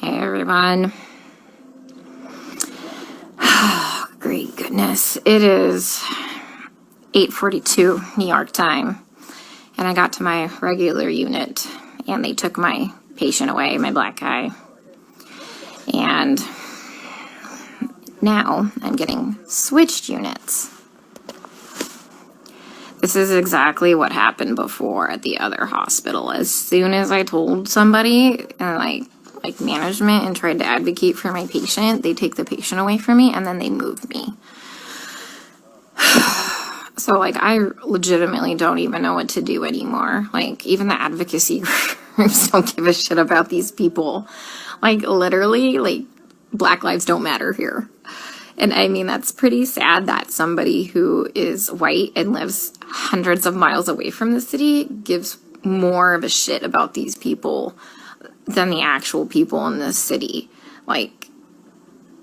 Hey everyone. Oh, great goodness. It is 8:42 New York time, and I got to my regular unit and they took my patient away, my black guy. And now I'm getting switched units. This is exactly what happened before at the other hospital. As soon as I told somebody, like management, and tried to advocate for my patient, they take the patient away from me and then they move me. So like I legitimately don't even know what to do anymore. Like even the advocacy groups don't give a shit about these people. Like literally, like Black lives don't matter here. And I mean, that's pretty sad that somebody who is white and lives hundreds of miles away from the city gives more of a shit about these people than the actual people in this city. Like,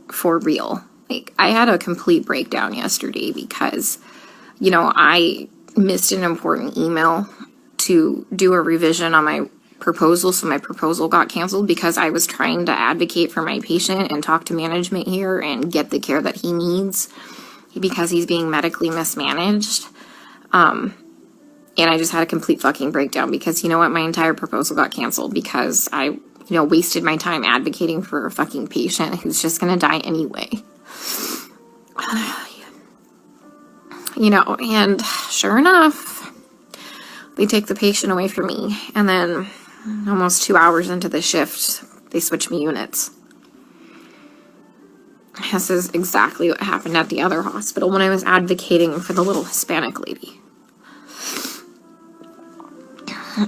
for real. Like, I had a complete breakdown yesterday because, you know, I missed an important email to do a revision on my proposal, so my proposal got canceled because I was trying to advocate for my patient and talk to management here and get the care that he needs because he's being medically mismanaged. And I just had a complete fucking breakdown because, you know what, my entire proposal got canceled because I, you know, wasted my time advocating for a fucking patient who's just gonna die anyway. You know, and sure enough, they take the patient away from me, and then almost 2 hours into the shift, they switch me units. This is exactly what happened at the other hospital when I was advocating for the little Hispanic lady.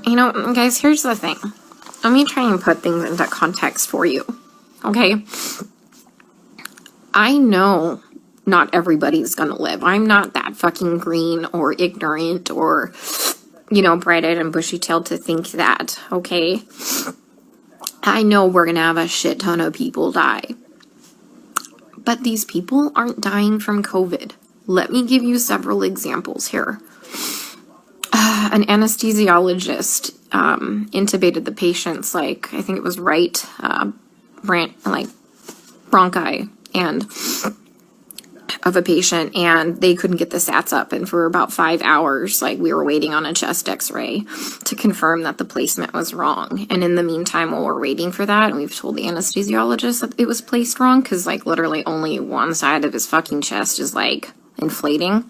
You know, guys, here's the thing. Let me try and put things into context for you, okay? I know not everybody's gonna live. I'm not that fucking green or ignorant or, you know, bright-eyed and bushy-tailed to think that, okay? I know we're gonna have a shit ton of people die. But these people aren't dying from COVID. Let me give you several examples here. An anesthesiologist intubated the patient's, like, I think it was right, bronchi and of a patient, and they couldn't get the SATs up, and for about 5 hours, like, we were waiting on a chest x-ray to confirm that the placement was wrong. And in the meantime, while we're waiting for that, and we've told the anesthesiologist that it was placed wrong, because, like, literally only one side of his fucking chest is, like, inflating,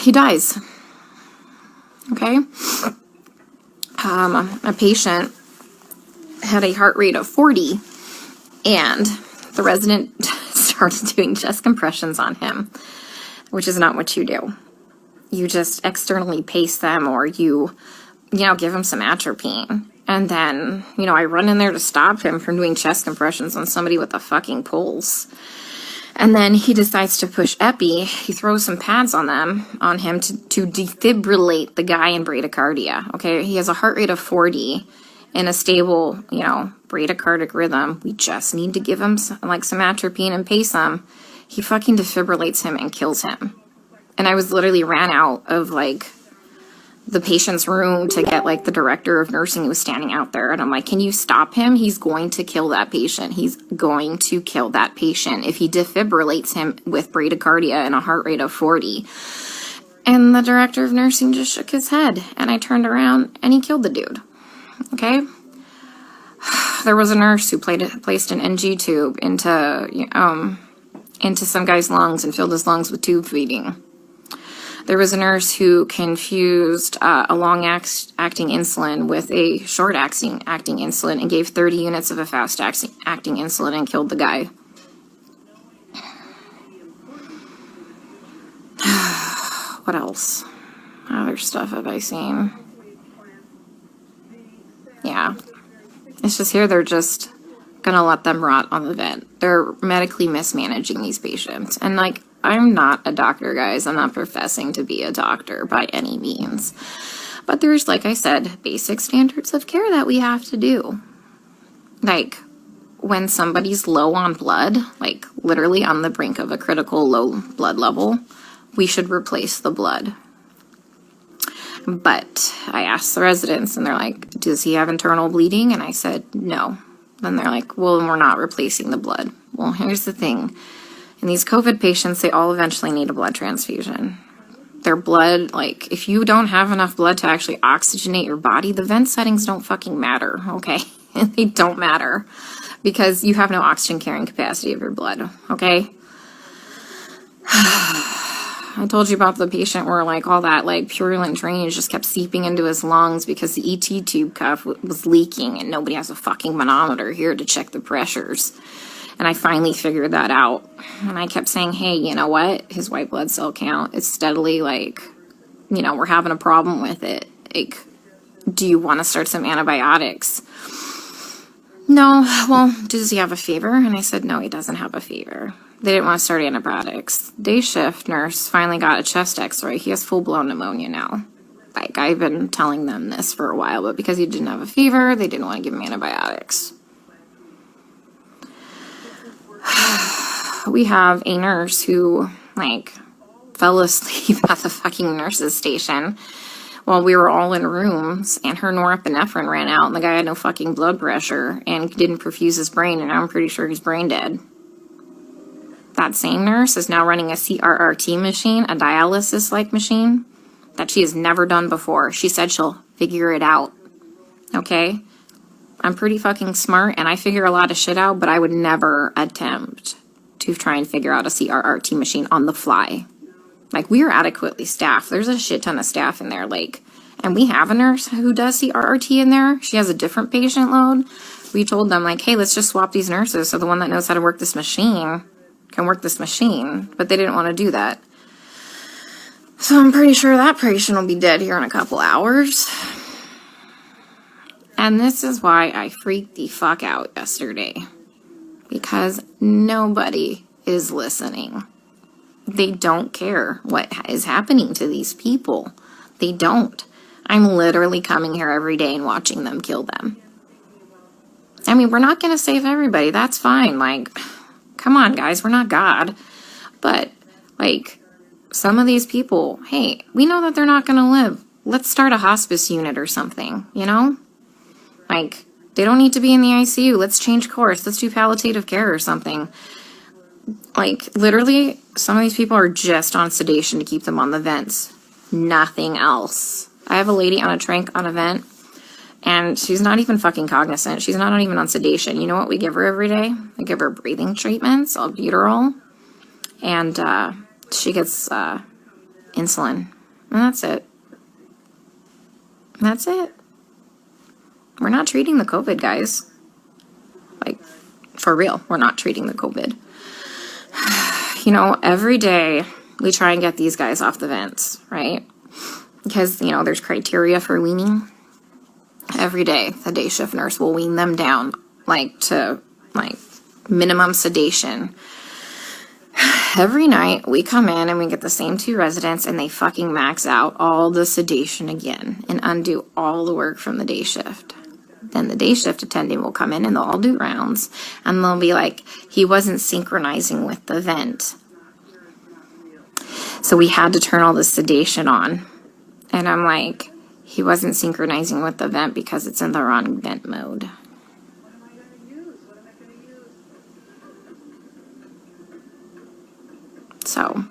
he dies. Okay? A patient had a heart rate of 40, and the resident started doing chest compressions on him, which is not what you do. You just externally pace them, or you know, give him some atropine. And then, you know, I run in there to stop him from doing chest compressions on somebody with a fucking pulse. And then he decides to push epi. He throws some pads on him to defibrillate the guy in bradycardia. Okay, he has a heart rate of 40 in a stable, you know, bradycardic rhythm. We just need to give him some atropine and pace him. He fucking defibrillates him and kills him. And I was literally ran out of, like, the patient's room to get, like, the director of nursing who was standing out there. And I'm like, can you stop him? He's going to kill that patient. He's going to kill that patient if he defibrillates him with bradycardia and a heart rate of 40. And the director of nursing just shook his head. And I turned around and he killed the dude. Okay? There was a nurse who placed an NG tube into some guy's lungs and filled his lungs with tube feeding. There was a nurse who confused a long-acting insulin with a short-acting insulin and gave 30 units of a fast-acting insulin and killed the guy. What else? Other stuff have I seen? Yeah. It's just here they're just gonna let them rot on the vent. They're medically mismanaging these patients. And, like, I'm not a doctor, guys. I'm not professing to be a doctor by any means. But there's, like I said, basic standards of care that we have to do. Like, when somebody's low on blood, like literally on the brink of a critical low blood level, we should replace the blood. But I asked the residents, and they're like, does he have internal bleeding? And I said, no. Then they're like, well, we're not replacing the blood. Well, here's the thing. In these COVID patients, they all eventually need a blood transfusion. Their blood, like, if you don't have enough blood to actually oxygenate your body, the vent settings don't fucking matter, okay? They don't matter because you have no oxygen carrying capacity of your blood, okay? I told you about the patient where, like, all that, like, purulent drainage just kept seeping into his lungs because the ET tube cuff was leaking, and nobody has a fucking manometer here to check the pressures. And I finally figured that out. And I kept saying, hey, you know what? His white blood cell count is steadily, like, you know, we're having a problem with it. Like, do you want to start some antibiotics? No. Well, does he have a fever? And I said, no, he doesn't have a fever. They didn't want to start antibiotics. Day shift nurse finally got a chest x-ray. He has full-blown pneumonia now. Like, I've been telling them this for a while, but because he didn't have a fever, they didn't want to give him antibiotics. We have a nurse who, like, fell asleep at the fucking nurse's station while we were all in rooms, and her norepinephrine ran out, and the guy had no fucking blood pressure and didn't perfuse his brain, and I'm pretty sure he's brain dead. That same nurse is now running a CRRT machine, a dialysis-like machine, that she has never done before. She said she'll figure it out, okay? I'm pretty fucking smart, and I figure a lot of shit out, but I would never attempt to try and figure out a CRRT machine on the fly. Like, we are adequately staffed. There's a shit ton of staff in there, like, and we have a nurse who does CRRT in there. She has a different patient load. We told them, like, hey, let's just swap these nurses so the one that knows how to work this machine can work this machine, but they didn't want to do that. So I'm pretty sure that patient will be dead here in a couple hours. And this is why I freaked the fuck out yesterday. Because nobody is listening. They don't care what is happening to these people. They don't. I'm literally coming here every day and watching them kill them. I mean, we're not going to save everybody. That's fine. Like, come on, guys. We're not God. But, like, some of these people, hey, we know that they're not going to live. Let's start a hospice unit or something, you know? Like, they don't need to be in the ICU. Let's change course. Let's do palliative care or something. Like, literally, some of these people are just on sedation to keep them on the vents. Nothing else. I have a lady on a tranq on a vent, and she's not even fucking cognizant. She's not even on sedation. You know what we give her every day? We give her breathing treatments, albuterol, and she gets insulin. And that's it. That's it. We're not treating the COVID, guys. Like, for real, we're not treating the COVID. You know, every day we try and get these guys off the vents, right? Because, you know, there's criteria for weaning. Every day, the day shift nurse will wean them down, like, to, like, minimum sedation. Every night, we come in and we get the same two residents, and they fucking max out all the sedation again and undo all the work from the day shift. Then the day shift attending will come in and they'll all do rounds, and they'll be like, he wasn't synchronizing with the vent. So we had to turn all the sedation on. And I'm like, he wasn't synchronizing with the vent because it's in the wrong vent mode. So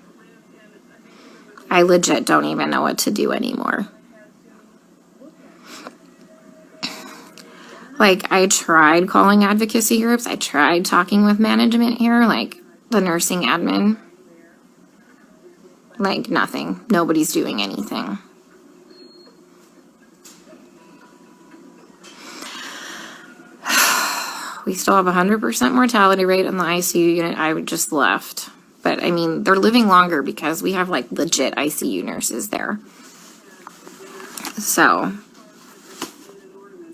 I legit don't even know what to do anymore. Like, I tried calling advocacy groups. I tried talking with management here, like the nursing admin. Like, nothing. Nobody's doing anything. We still have 100% mortality rate in the ICU unit. I just left. But, I mean, they're living longer because we have, like, legit ICU nurses there. So,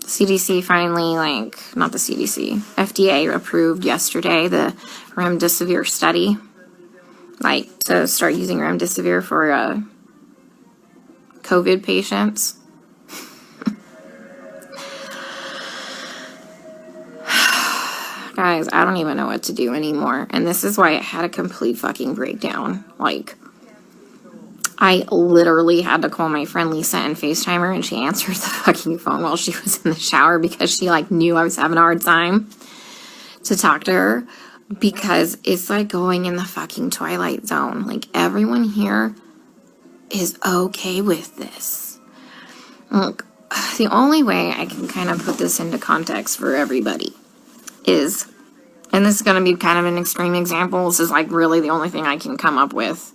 CDC finally, like, not the CDC, FDA approved yesterday the remdesivir study. Like, to start using remdesivir for COVID patients. Guys, I don't even know what to do anymore. And this is why I had a complete fucking breakdown. Like, I literally had to call my friend Lisa and FaceTime her, and she answered the fucking phone while she was in the shower because she like knew I was having a hard time to talk to her, because it's like going in the fucking Twilight Zone. Like, everyone here is okay with this. Look, the only way I can kind of put this into context for everybody is, and this is going to be kind of an extreme example, this is like really the only thing I can come up with,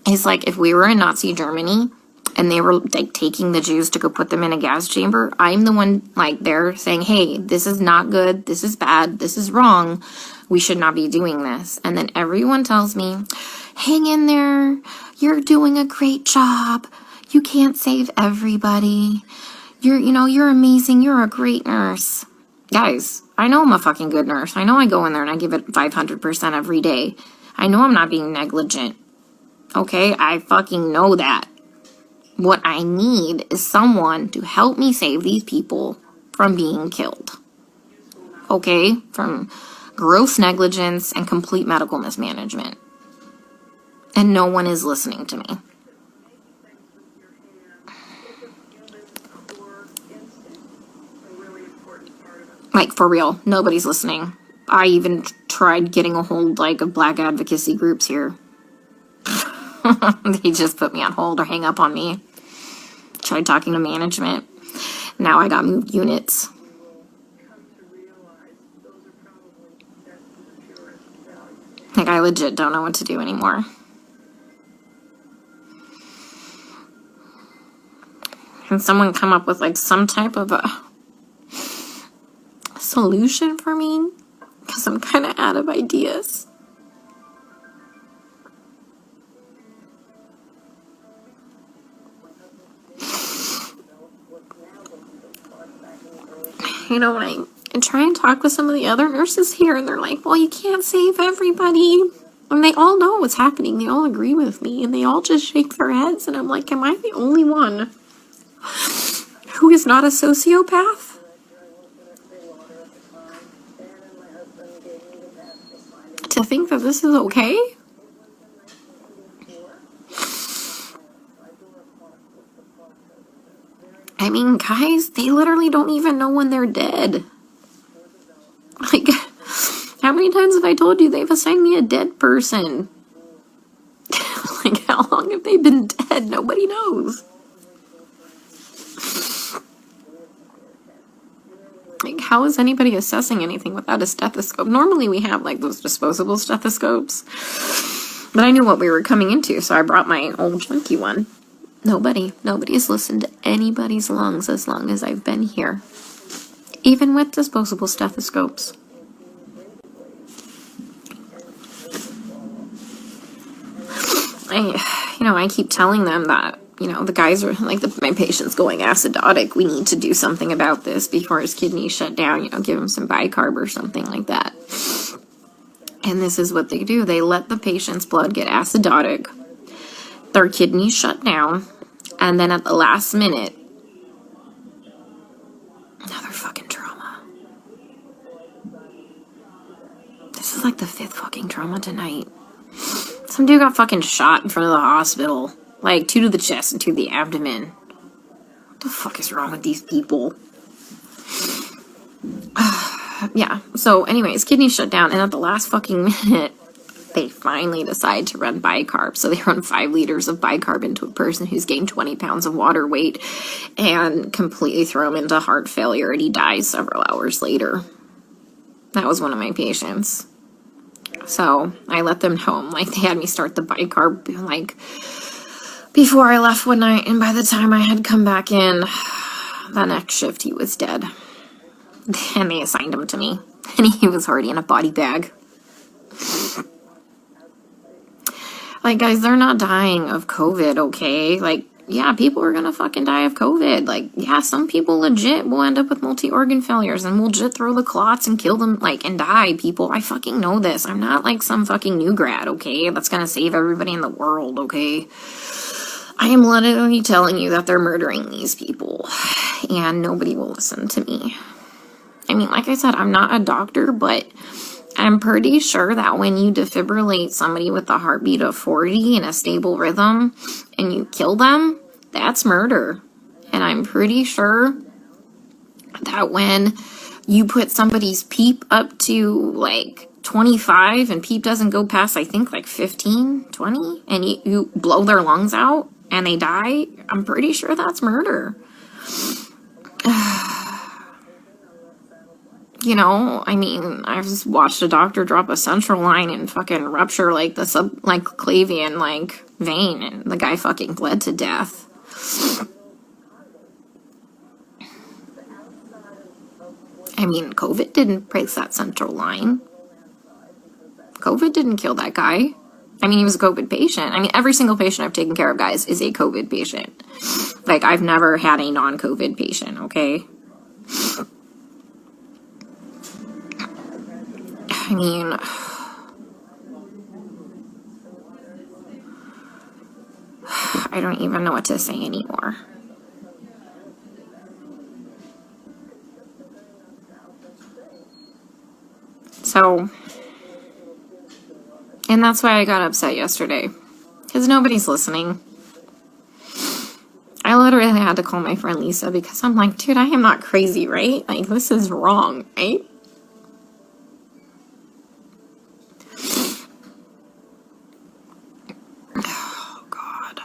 is like if we were in Nazi Germany and they were like taking the Jews to go put them in a gas chamber, I'm the one like there saying, hey, this is not good, this is bad, this is wrong, we should not be doing this. And then everyone tells me, hang in there, you're doing a great job, you can't save everybody, you're amazing, you're a great nurse. Guys, I know I'm a fucking good nurse. I know I go in there and I give it 500% every day. I know I'm not being negligent. Okay, I fucking know that. What I need is someone to help me save these people from being killed. Okay, from gross negligence and complete medical mismanagement. And no one is listening to me. Like, for real, nobody's listening. I even tried getting a hold, like, of black advocacy groups here. They just put me on hold or hang up on me. Tried talking to management. Now I got moved units. Like, I legit don't know what to do anymore. Can someone come up with, like, some type of a solution for me? Because I'm kind of out of ideas. When I try and talk with some of the other nurses here, and they're like, well, you can't save everybody. And they all know what's happening. They all agree with me, and they all just shake their heads. And I'm like, am I the only one who is not a sociopath? To think that this is okay? I mean, guys, they literally don't even know when they're dead. Like, how many times have I told you they've assigned me a dead person? Like, how long have they been dead? Nobody knows. Like, how is anybody assessing anything without a stethoscope? Normally we have, like, those disposable stethoscopes. But I knew what we were coming into, so I brought my old junky one. Nobody has listened to anybody's lungs as long as I've been here. Even with disposable stethoscopes. I keep telling them that, the guys are like, my patient's going acidotic. We need to do something about this before his kidneys shut down. Give him some bicarb or something like that. And this is what they do. They let the patient's blood get acidotic. Their kidneys shut down. And then at the last minute, another fucking trauma. This is like the 5th fucking trauma tonight. Some dude got fucking shot in front of the hospital. Like, 2 to the chest and 2 to the abdomen. What the fuck is wrong with these people? Yeah, so anyways, kidneys shut down, and at the last fucking minute, they finally decide to run bicarb. So they run 5 liters of bicarb into a person who's gained 20 pounds of water weight and completely throw him into heart failure, and he dies several hours later. That was one of my patients. So I let them know, like, they had me start the bicarb, like, before I left one night, and by the time I had come back in, the next shift, he was dead. And they assigned him to me, and he was already in a body bag. Like, guys, they're not dying of COVID, okay? Like, yeah, people are gonna fucking die of COVID. Like, yeah, some people legit will end up with multi-organ failures and will legit throw the clots and kill them, like, and die, people. I fucking know this. I'm not, like, some fucking new grad, okay? That's gonna save everybody in the world, okay? I am literally telling you that they're murdering these people, and nobody will listen to me. I mean, like I said, I'm not a doctor, but I'm pretty sure that when you defibrillate somebody with a heartbeat of 40 in a stable rhythm and you kill them, that's murder. And I'm pretty sure that when you put somebody's PEEP up to like 25 and PEEP doesn't go past, I think, like 15, 20, and you blow their lungs out and they die, I'm pretty sure that's murder. You know, I mean, I've just watched a doctor drop a central line and fucking rupture like the subclavian like vein, and the guy fucking bled to death. I mean, COVID didn't break that central line. COVID didn't kill that guy. I mean, he was a COVID patient. I mean, every single patient I've taken care of, guys, is a COVID patient. Like, I've never had a non-COVID patient, okay? I mean, I don't even know what to say anymore. So, and that's why I got upset yesterday, because nobody's listening. I literally had to call my friend Lisa because I'm like, dude, I am not crazy, right? Like, this is wrong, right? Oh, God.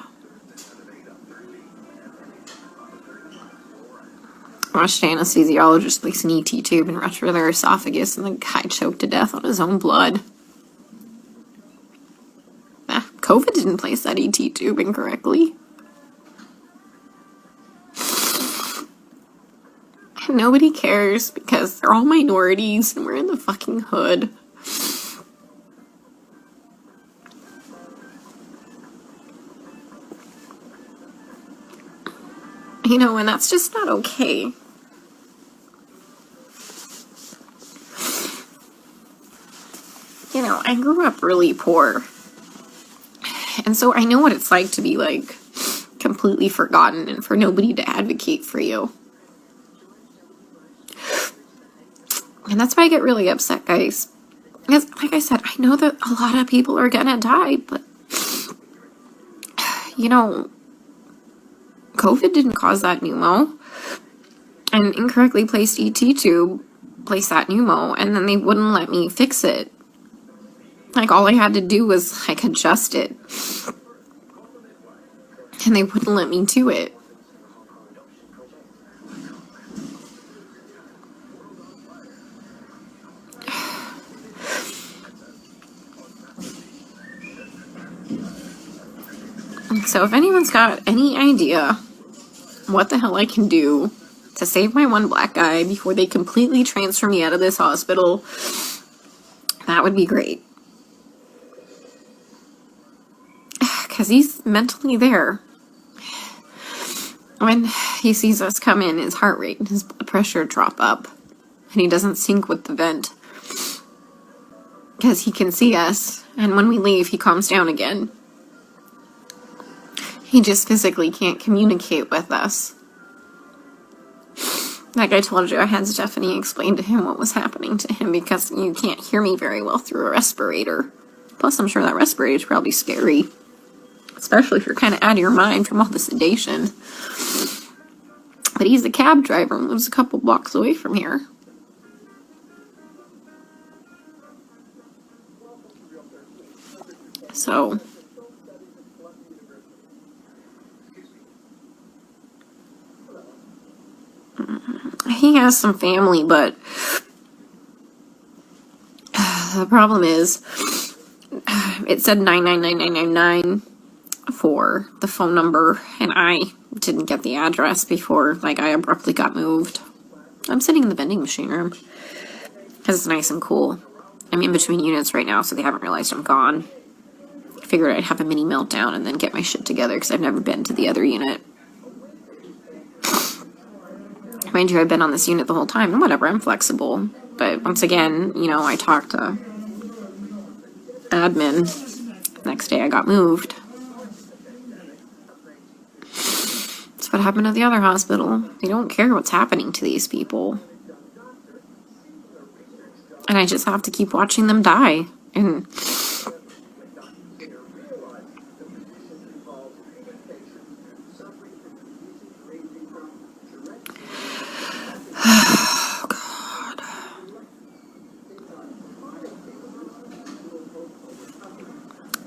I watched an anesthesiologist place an ET tube and rupture their esophagus, and the guy choked to death on his own blood. COVID didn't place that ET tube incorrectly. And nobody cares because they're all minorities and we're in the fucking hood. You know, and that's just not okay. You know, I grew up really poor. And so I know what it's like to be, like, completely forgotten and for nobody to advocate for you. And that's why I get really upset, guys. Because, like I said, I know that a lot of people are gonna die, but, you know, COVID didn't cause that pneumo. An incorrectly placed ET tube placed that pneumo, and then they wouldn't let me fix it. Like, all I had to do was, like, adjust it. And they wouldn't let me do it. So if anyone's got any idea what the hell I can do to save my one black guy before they completely transfer me out of this hospital, that would be great. Because he's mentally there. When he sees us come in, his heart rate and his blood pressure drop up. And he doesn't sync with the vent. Because he can see us. And when we leave, he calms down again. He just physically can't communicate with us. Like I told you, I had Stephanie explain to him what was happening to him because you can't hear me very well through a respirator. Plus, I'm sure that respirator is probably scary. Especially if you're kind of out of your mind from all the sedation. But he's a cab driver and lives a couple blocks away from here. So, he has some family, but the problem is it said 999999 for the phone number, and I didn't get the address before, like, I abruptly got moved. I'm sitting in the vending machine room because it's nice and cool. I'm in between units right now, so they haven't realized I'm gone. I figured I'd have a mini meltdown and then get my shit together because I've never been to the other unit. Mind you, I've been on this unit the whole time, and whatever, I'm flexible. But once again, you know, I talked to admin. Next day I got moved. That's what happened at the other hospital. They don't care what's happening to these people. And I just have to keep watching them die. And oh God.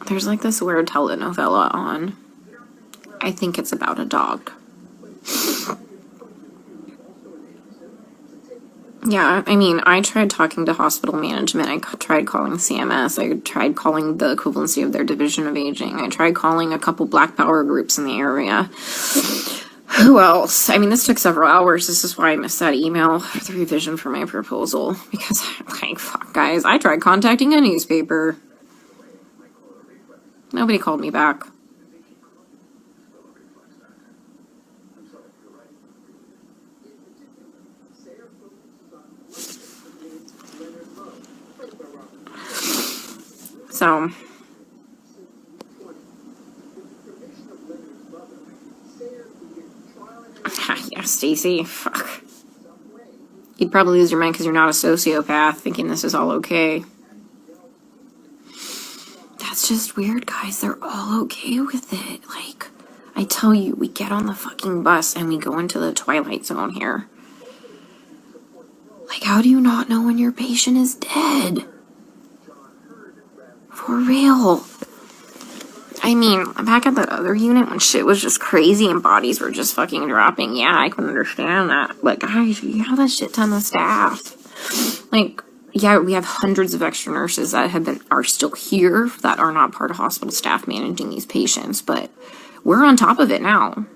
There's like this weird telenovela on. I think it's about a dog. Yeah, I mean, I tried talking to hospital management. I tried calling CMS. I tried calling the equivalency of their division of aging. I tried calling a couple Black Power groups in the area. Who else? I mean, this took several hours. This is why I missed that email for the revision for my proposal. Because, like, fuck, guys, I tried contacting a newspaper. Nobody called me back. So, yeah, Stacy, fuck. You'd probably lose your mind because you're not a sociopath thinking this is all okay. That's just weird, guys. They're all okay with it. Like, I tell you, we get on the fucking bus and we go into the twilight zone here. Like, how do you not know when your patient is dead? For real. I mean, back at the other unit when shit was just crazy and bodies were just fucking dropping, yeah, I can understand that. But guys, you have a shit ton of staff. Like, yeah, we have hundreds of extra nurses that are still here that are not part of hospital staff managing these patients, but we're on top of it now.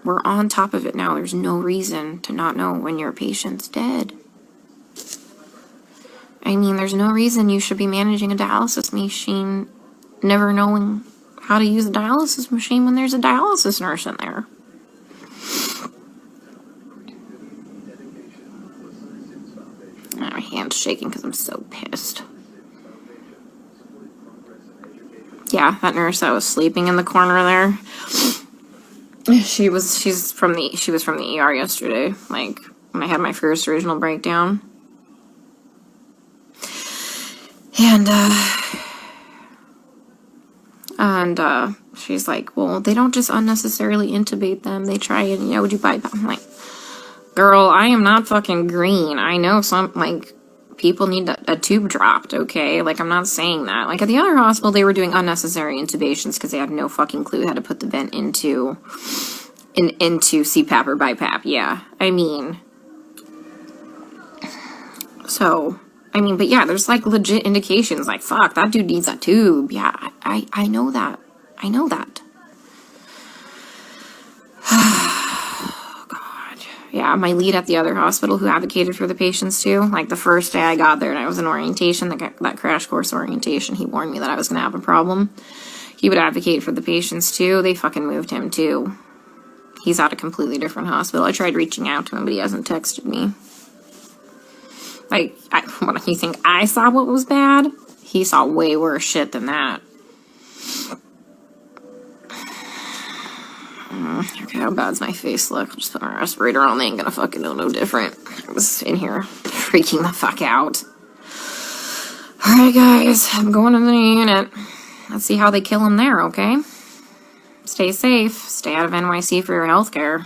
We're on top of it now. There's no reason to not know when your patient's dead. I mean, there's no reason you should be managing a dialysis machine never knowing how to use a dialysis machine when there's a dialysis nurse in there. My hand's shaking because I'm so pissed. Yeah, that nurse that was sleeping in the corner there. She was from the ER yesterday, like when I had my first original breakdown. And she's like, well, they don't just unnecessarily intubate them. They try and, do bypass. I'm like, girl, I am not fucking green. I know some, like, people need a tube dropped, okay? Like, I'm not saying that. Like, at the other hospital, they were doing unnecessary intubations because they had no fucking clue how to put the vent into CPAP or BiPAP. Yeah, I mean, so... I mean, but yeah, there's like legit indications like, fuck, that dude needs that tube. Yeah, I know that. I know that. Oh, God. Yeah, my lead at the other hospital who advocated for the patients too, like the first day I got there and I was in orientation, that crash course orientation, he warned me that I was going to have a problem. He would advocate for the patients too. They fucking moved him too. He's at a completely different hospital. I tried reaching out to him, but he hasn't texted me. Like, what do you think? I saw what was bad? He saw way worse shit than that. Okay, how bad's my face look? I'll just put my respirator on. They ain't gonna fucking know no different. I was in here freaking the fuck out. Alright, guys. I'm going to the unit. Let's see how they kill him there, okay? Stay safe. Stay out of NYC for your healthcare.